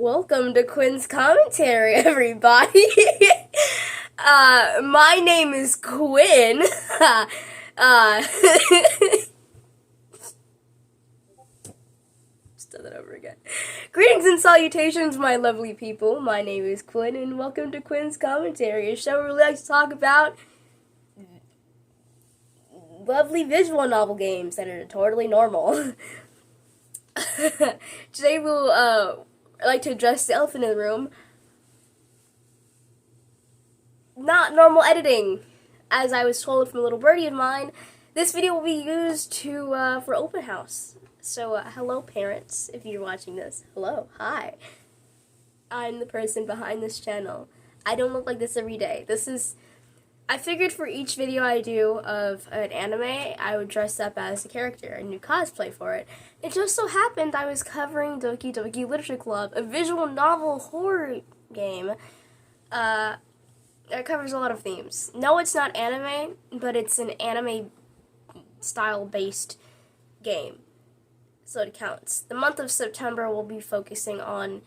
Welcome to Quinn's commentary, everybody. My name is Quinn. Start that over again. Greetings and salutations, my lovely people. My name is Quinn, and welcome to Quinn's commentary, a show where we like to talk about lovely visual novel games that are totally normal. Today we'll like to address the elephant in the room. Not normal editing. As I was told from a little birdie of mine, this video will be used for open house. So hello parents, if you're watching this. Hello, hi. I'm the person behind this channel. I don't look like this every day. I figured for each video I do of an anime, I would dress up as a character and do cosplay for it. It just so happened I was covering Doki Doki Literature Club, a visual novel horror game that covers a lot of themes. No, it's not anime, but it's an anime style-based game, so it counts. The month of September will be focusing on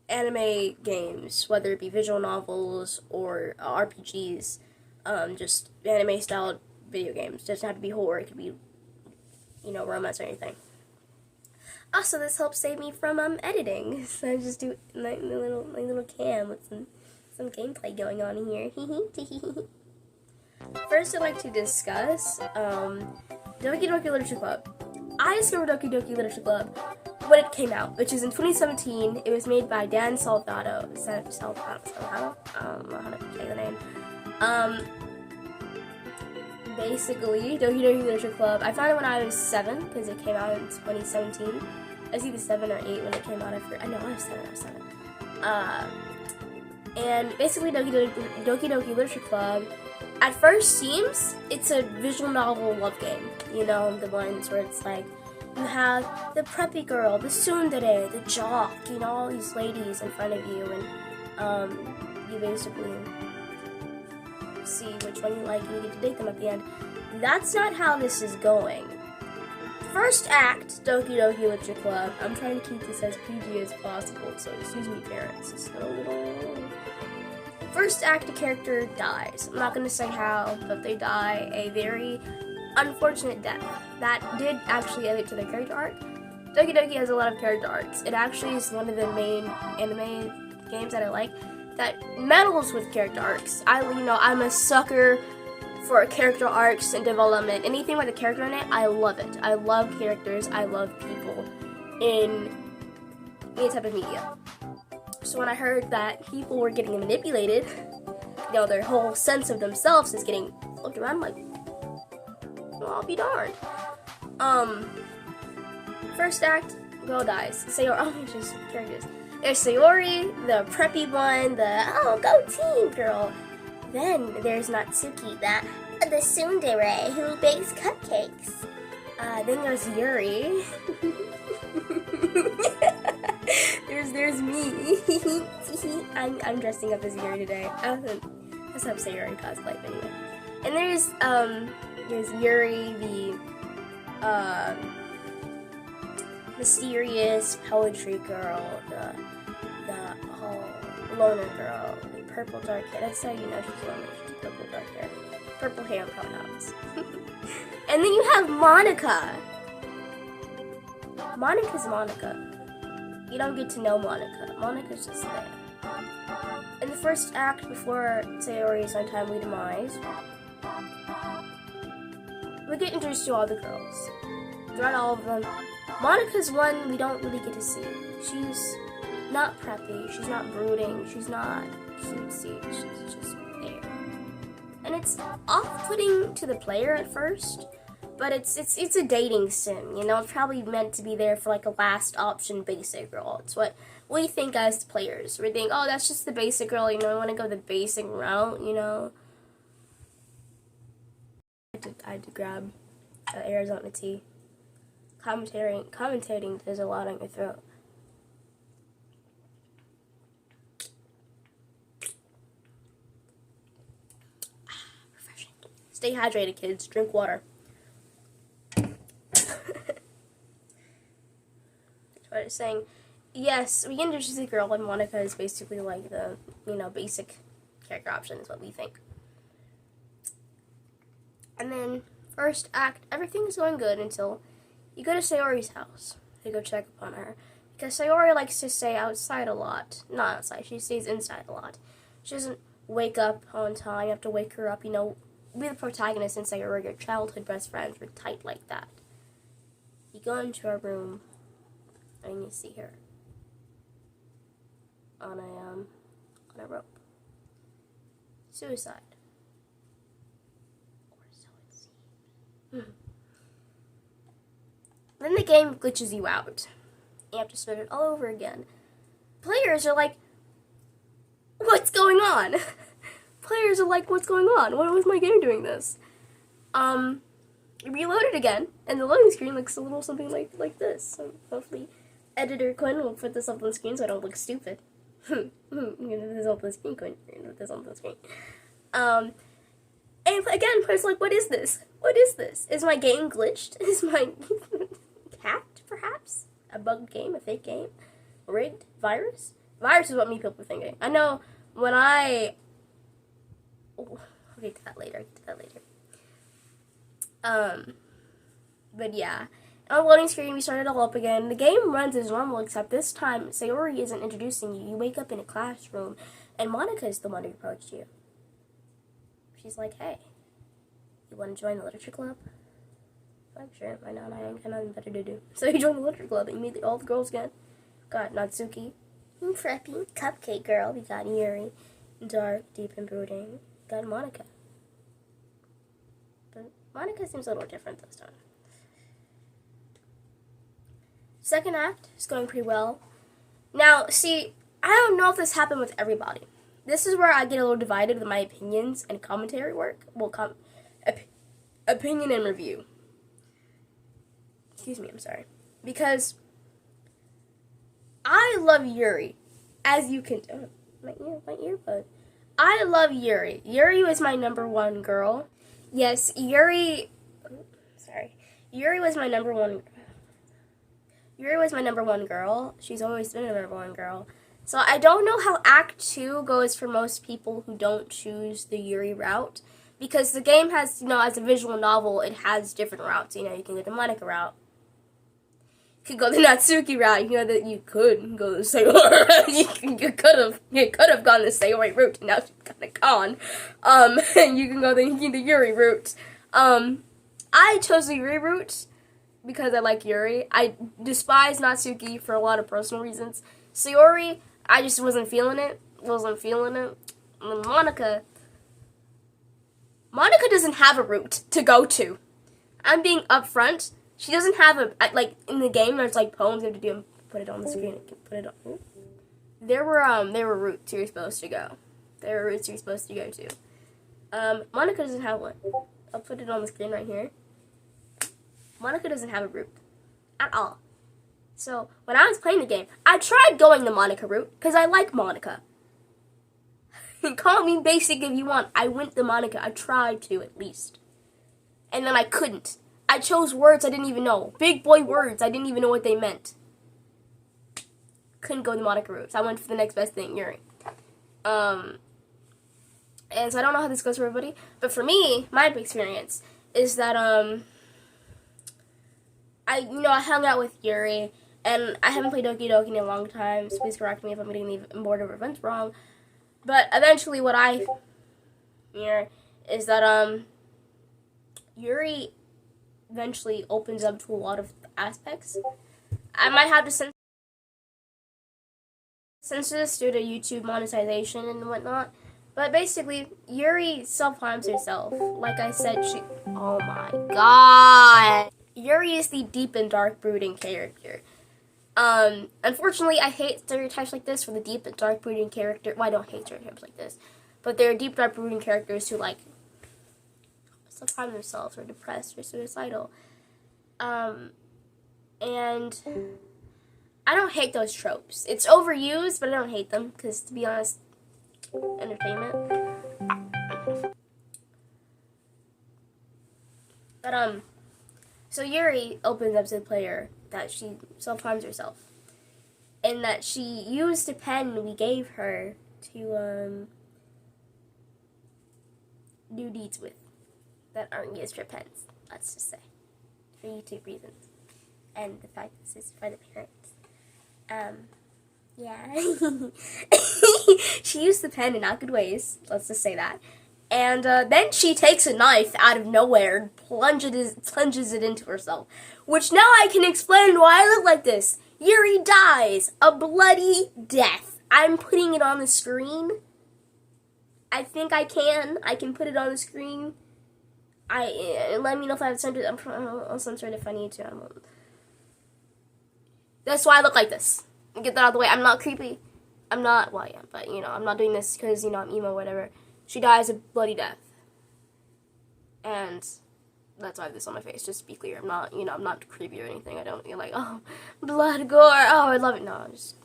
anime games, whether it be visual novels or RPGs, just anime-styled video games. It doesn't have to be horror, it could be, romance or anything. Also, this helps save me from editing, so I just do my little cam with some gameplay going on here. First, I'd like to discuss Doki Doki Literature Club. I discovered Doki Doki Literature Club when it came out, which is in 2017. It was made by Dan Salvato. Salvato? I don't know how to say the name. Basically, Doki Doki Literature Club, I found it when I was 7, because it came out in 2017. I was either 7 or 8 when it came out. I was 7. And basically, Doki Doki Literature Club, at first seems it's a visual novel love game. The ones where it's like, you have the preppy girl, the tsundere, the jock, all these ladies in front of you, and you basically see which one you like and you get to date them at the end. That's not how this is going. First act, Doki Doki Literature Club. I'm trying to keep this as PG as possible, so excuse me parents. It's a little... First act, a character dies. I'm not going to say how, but they die a very unfortunate death. That did actually add it to their character arc. Doki Doki has a lot of character arcs. It actually is one of the main anime games that I like that meddles with character arcs. I'm a sucker for character arcs and development. Anything with a character in it, I love it. I love characters. I love people in any type of media. So when I heard that people were getting manipulated, their whole sense of themselves is getting looked around, I'm like, well, I'll be darned. First act, girl dies. Sayori, just characters. There's Sayori, the preppy one, go team girl. Then there's Natsuki, the tsundere who bakes cupcakes. Then there's Yuri. There's me. I'm dressing up as Yuri today. Let's have Sayori cosplay anyway. And there's Yuri, the mysterious poetry girl, the loner girl, the purple dark hair. That's how you know she's loner. She's purple dark hair, purple hair and pronouns. And then you have Monica. Monica's Monica. You don't get to know Monica. Monica's just there. In the first act, before Sayori's untimely demise, we get introduced to all the girls. Throughout all of them, Monica's one we don't really get to see. She's not preppy, she's not brooding, she's not cutesy, she's just there. And it's off-putting to the player at first, but it's a dating sim, It's probably meant to be there for like a last option basic girl. It's what we think as players. We think, oh, that's just the basic girl, I want to go the basic route, I had to grab Arizona tea. Commentating does a lot on your throat. Refreshing. Stay hydrated, kids. Drink water. but it's saying, yes, we introduce the girl, and Monica is basically like the, basic character option is what we think. And then, first act, everything's going good until you go to Sayori's house to go check upon her. Because Sayori likes to stay outside a lot. Not outside, she stays inside a lot. She doesn't wake up on time. You have to wake her up, be the protagonist and Sayori, your childhood best friends, were tight like that. You go into her room, and you see her on a rope. Suicide. Or so it seems. Then the game glitches you out. You have to start it all over again. Players are like, what's going on? Players are like, what's going on? Why was my game doing this? Reload it again, and the loading screen looks a little something like this. So hopefully, Editor Quinn will put this up on the screen so I don't look stupid. This up on the screen, Quinn. This on the screen. And again, players are like, what is this? What is this? Is my game glitched? Is my hacked, perhaps? A bugged game? A fake game? Rigged? Virus? Virus is what me people are thinking. I know when I... Oh, I'll get to that later. But yeah. On the loading screen, we started all up again. The game runs as normal, except this time, Sayori isn't introducing you. You wake up in a classroom, and Monica is the one who approached you. She's like, hey, you want to join the literature club? I'm sure, why not? I ain't got nothing better to do. So you join the literature club, and you meet all the girls again. Got Natsuki, Preppy, Cupcake Girl. We got Yuri, Dark, Deep, and Brooding. Got Monica. But Monica seems a little different this time. Second act is going pretty well. Now, see, I don't know if this happened with everybody. This is where I get a little divided with my opinions and commentary work. Well, opinion and review. Excuse me, I'm sorry. Because I love Yuri, as you can... Oh, my earbud. I love Yuri. Yuri was my number one girl. Yes, Yuri... Sorry. Yuri was my number one girl. She's always been a number one girl. So I don't know how Act 2 goes for most people who don't choose the Yuri route. Because the game has, as a visual novel, it has different routes. You can go the Monica route. You could go the Natsuki route. You could go the Sayori. you could have gone the Sayori route, and now she's kind of gone. You can go the Yuri route. I chose the Yuri route because I like Yuri. I despise Natsuki for a lot of personal reasons. Sayori, I just wasn't feeling it. And Monica doesn't have a route to go to. I'm being upfront. She doesn't have in the game, there's, poems you have to do, put it on the screen, put it on. There were routes you're supposed to go. Monica doesn't have one. I'll put it on the screen right here. Monica doesn't have a route. At all. So, when I was playing the game, I tried going the Monica route, because I like Monica. Call me basic if you want. I went the Monica. I tried to, at least. And then I couldn't. I chose words I didn't even know. Big boy words. I didn't even know what they meant. Couldn't go the Monica route. So I went for the next best thing, Yuri. And so I don't know how this goes for everybody. But for me, my experience is that, I hung out with Yuri. And I haven't played Doki Doki in a long time. So please correct me if I'm getting the order of events wrong. But eventually what I hear is that, Yuri eventually opens up to a lot of aspects. I might have to censor this due to YouTube monetization and whatnot. But basically, Yuri self-harms herself. Like I said, oh my god! Yuri is the deep and dark brooding character. Unfortunately, I hate stereotypes like this for the deep and dark brooding character. Well, I don't hate stereotypes like this. But there are deep, dark brooding characters who, self-harm themselves or depressed or suicidal. And I don't hate those tropes. It's overused, but I don't hate them, because, to be honest, entertainment. But, so Yuri opens up to the player that she self-harms herself. and that she used a pen we gave her to do deeds with that aren't used for pens, let's just say, for YouTube reasons, and the fact this is for the parents. Yeah. She used the pen in not good ways, let's just say that. And then she takes a knife out of nowhere and plunges it into herself. Which now I can explain why I look like this. Yuri dies a bloody death. I'm putting it on the screen. I think I can. I can put it on the screen. Let me know if I have some sort of funny too. That's why I look like this. Get that out of the way. I'm not creepy. I'm not. Well, yeah, but I'm not doing this because I'm emo, or whatever. She dies a bloody death, and that's why I have this on my face. Just to be clear, I'm not. I'm not creepy or anything. I don't. You're like, oh, blood, gore. Oh, I love it. No, just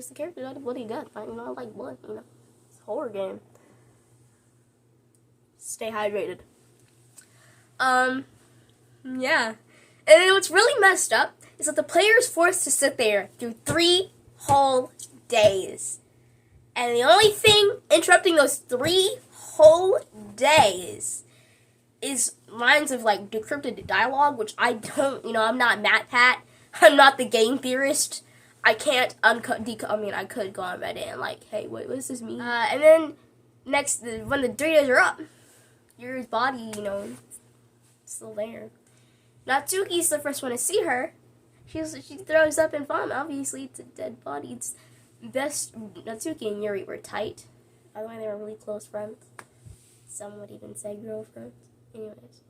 the character died a bloody death. I like blood. It's a horror game. Stay hydrated. Yeah. And then what's really messed up is that the player is forced to sit there through 3 whole days. And the only thing interrupting those 3 whole days is lines of, decrypted dialogue, which I don't, I'm not MatPat. I'm not the game theorist. I can't I could go on Reddit and, hey, what does this mean? And then, when the 3 days are up, Yuri's body, still there. Natsuki's the first one to see her. She throws up in vomit. Obviously, it's a dead body. It's best. Natsuki and Yuri were tight. By the way, they were really close friends. Some would even say girlfriends. Anyways,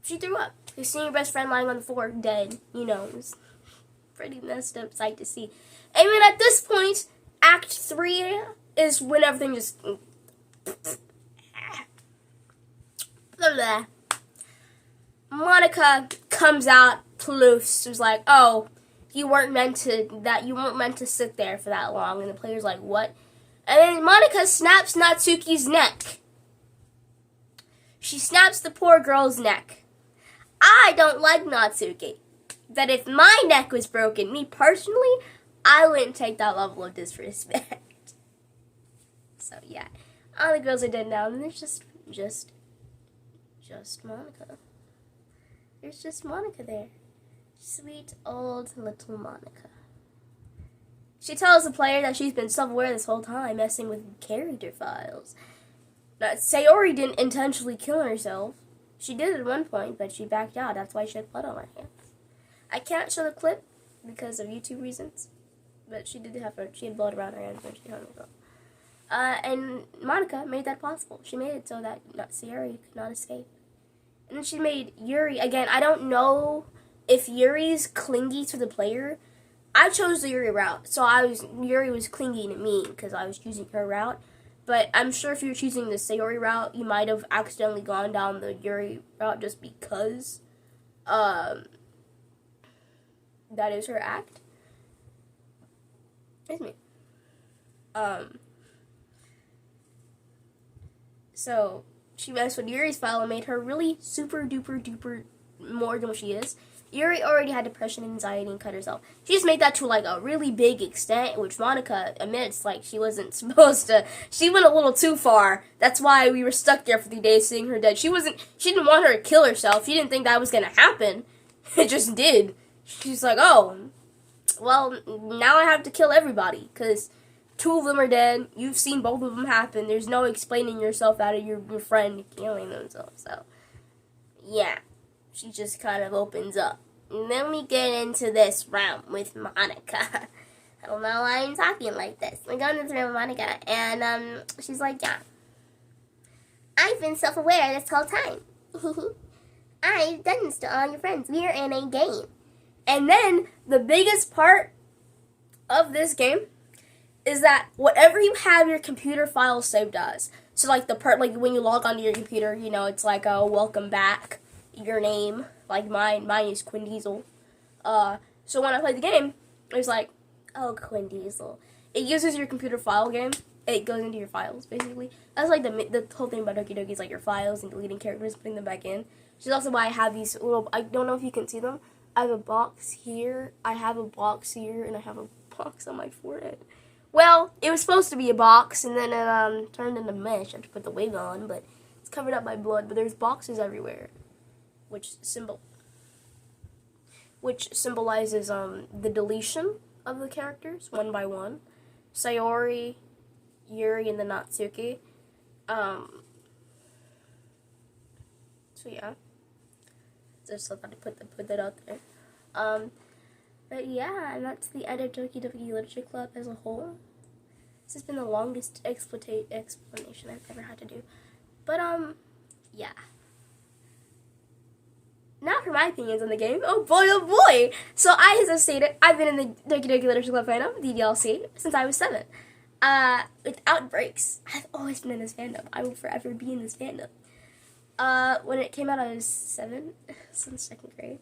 she threw up. You're seeing your best friend lying on the floor, dead. It was pretty messed up sight to see. And then at this point, Act 3 is when everything just. Blah. Monica comes out, ploofs, was like, oh, you weren't meant to sit there for that long. And the player's like, what? And then Monica snaps Natsuki's neck. She snaps the poor girl's neck. I don't like Natsuki. That if my neck was broken, me personally, I wouldn't take that level of disrespect. So yeah, all the girls are dead now, and there's just Monica. There's just Monica there. Sweet old little Monica. She tells the player that she's been self-aware this whole time, messing with character files. Now, Sayori didn't intentionally kill herself. She did at one point, but she backed out. That's why she had blood on her hands. I can't show the clip because of YouTube reasons, but she had blood around her hands when she hung herself. And Monica made that possible. She made it so that Sayori could not escape. And then she made Yuri, again, I don't know if Yuri's clingy to the player. I chose the Yuri route, so Yuri was clingy to me because I was choosing her route. But I'm sure if you're choosing the Sayori route, you might have accidentally gone down the Yuri route just because that is her act. Excuse me. So she messed with Yuri's file and made her really super duper duper more than what she is. Yuri already had depression and anxiety and cut herself. She just made that to a really big extent, which Monica admits she wasn't supposed to. She went a little too far. That's why we were stuck there for 3 days seeing her dead. She didn't want her to kill herself. She didn't think that was gonna happen. It just did. She's like, oh, well, now I have to kill everybody because 2 of them are dead. You've seen both of them happen. There's no explaining yourself out of your friend killing themselves. So, yeah. She just kind of opens up. And then we get into this round with Monica. I don't know why I'm talking like this. We go into this round with Monica, and she's like, yeah. I've been self-aware this whole time. I've done this to all your friends. We are in a game. And then, the biggest part of this game is that whatever you have your computer file saved as. So, the part, when you log onto your computer, it's like, oh, welcome back. Your name, mine is Quinn Diesel. So when I played the game, it was like, oh, Quinn Diesel. It uses your computer file game. It goes into your files, basically. That's the whole thing about Doki Doki is your files and deleting characters, putting them back in. Which is also why I have these little, I don't know if you can see them, I have a box here, I have a box here, and I have a box on my forehead. Well, it was supposed to be a box, and then it turned into mesh. I have to put the wig on, but it's covered up by blood. But there's boxes everywhere, which symbolizes the deletion of the characters one by one. Sayori, Yuri, and the Natsuki. So yeah, just thought I'd put that out there. But yeah, and that's the end of Doki Doki Literature Club as a whole. This has been the longest explanation I've ever had to do. But yeah. Now for my opinions on the game. Oh boy! So as I stated, I've been in the Doki Doki Literature Club fandom, DDLC, since I was 7. Without breaks. I've always been in this fandom. I will forever be in this fandom. When it came out, I was 7, since 2nd grade.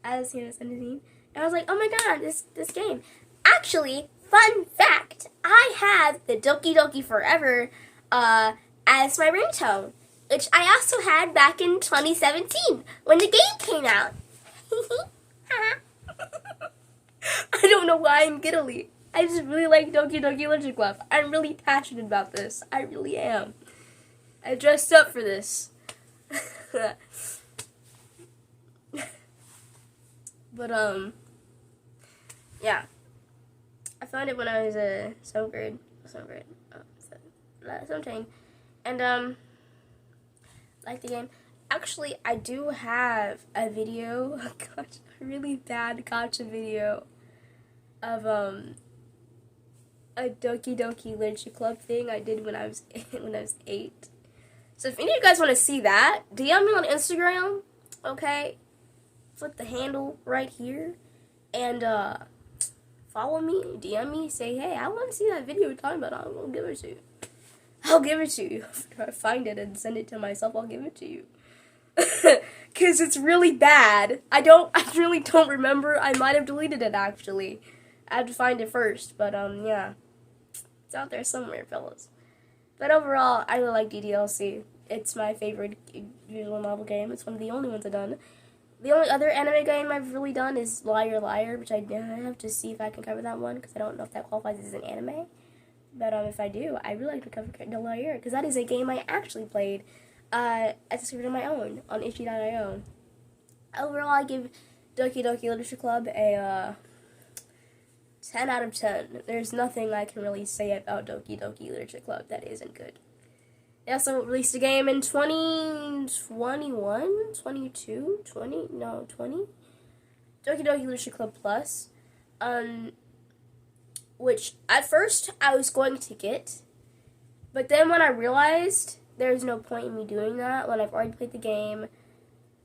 I was 17. And I was like, oh my god, this game. Actually, fun fact, I have the Doki Doki Forever, as my ringtone. Which I also had back in 2017, when the game came out. I don't know why I'm giddily. I just really like Doki Doki Literature Club. I'm really passionate about this. I really am. I dressed up for this. But, yeah. I found it when I was, 7th grade. 17. And, like the game. Actually, I do have a video, a really bad gotcha video of, a Doki Doki Literature Club thing I did when I was 8. So if any of you guys want to see that, DM me on Instagram, okay? Flip the handle right here, and follow me, DM me, say, hey, I want to see that video you're talking about. I'll give it to you. I'll give it to you. If I find it and send it to myself, I'll give it to you. Because it's really bad. I really don't remember. I might have deleted it, actually. I have to find it first, but yeah. It's out there somewhere, fellas. But overall, I really like DDLC. It's my favorite visual novel game. It's one of the only ones I've done. The only other anime game I've really done is Liar Liar, which I have to see if I can cover that one, because I don't know if that qualifies as an anime. But if I do, I really like to cover the Liar, because that is a game I actually played as a server on my own on itchy.io. Overall, I give Doki Doki Literature Club a 10 out of 10. There's nothing I can really say about Doki Doki Literature Club that isn't good. They also released a game in 2021, 22, 20, no, 20? Doki Doki Literature Club Plus, which at first I was going to get, but then when I realized there's no point in me doing that when I've already played the game,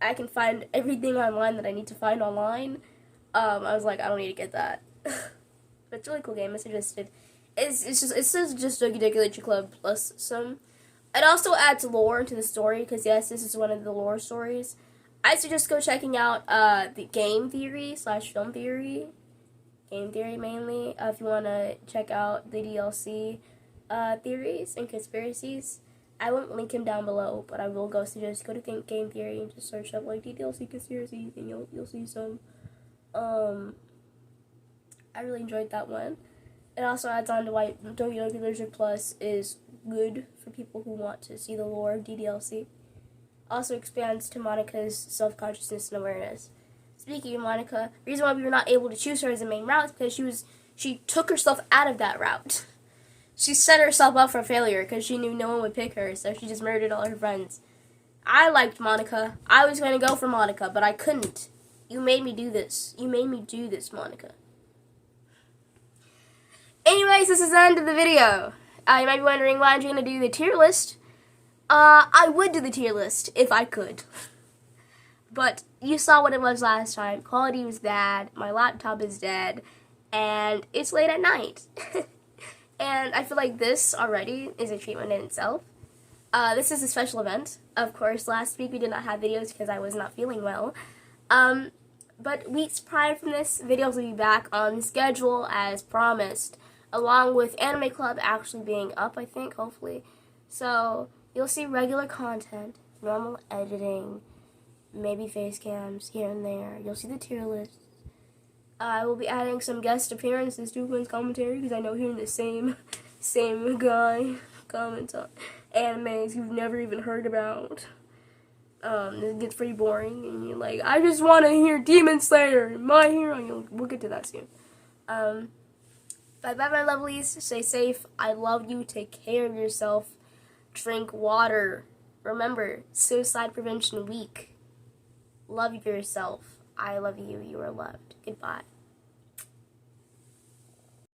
I can find everything online that I need to find online, I was like, I don't need to get that. But it's a really cool game. It's just Doki Doki Literature Club plus some. It also adds lore into the story, because yes, this is one of the lore stories. I suggest go checking out the game theory / film theory. Game theory mainly. If you want to check out the DLC theories and conspiracies. I won't link him down below, but I will suggest go to game theory and just search up like DDLC conspiracies, and you'll see some. I really enjoyed that one. It also adds on to why Doki Doki Literature Plus is good for people who want to see the lore of DDLC. Also expands to Monika's self-consciousness and awareness. Speaking of Monika, the reason why we were not able to choose her as the main route is because she took herself out of that route. She set herself up for failure because she knew no one would pick her, so she just murdered all her friends. I liked Monika. I was going to go for Monika, but I couldn't. You made me do this. You made me do this, Monika. Anyways, this is the end of the video. You might be wondering why I'm going to do the tier list. I would do the tier list if I could. But you saw what it was last time. Quality was bad, my laptop is dead, and it's late at night. And I feel like this already is a treatment in itself. This is a special event. Of course, last week we did not have videos because I was not feeling well. But weeks prior from this, videos will be back on schedule as promised, along with Anime Club actually being up, I think, hopefully. So, you'll see regular content, normal editing, maybe face cams here and there. You'll see the tier list. I will be adding some guest appearances to Quinn's commentary because I know hearing the same guy comment on animes you've never even heard about. It gets pretty boring, and you're like, I just want to hear Demon Slayer, My Hero. We'll get to that soon. Bye bye, my lovelies. Stay safe. I love you. Take care of yourself. Drink water. Remember, Suicide Prevention Week. Love yourself. I love you. You are loved. Goodbye.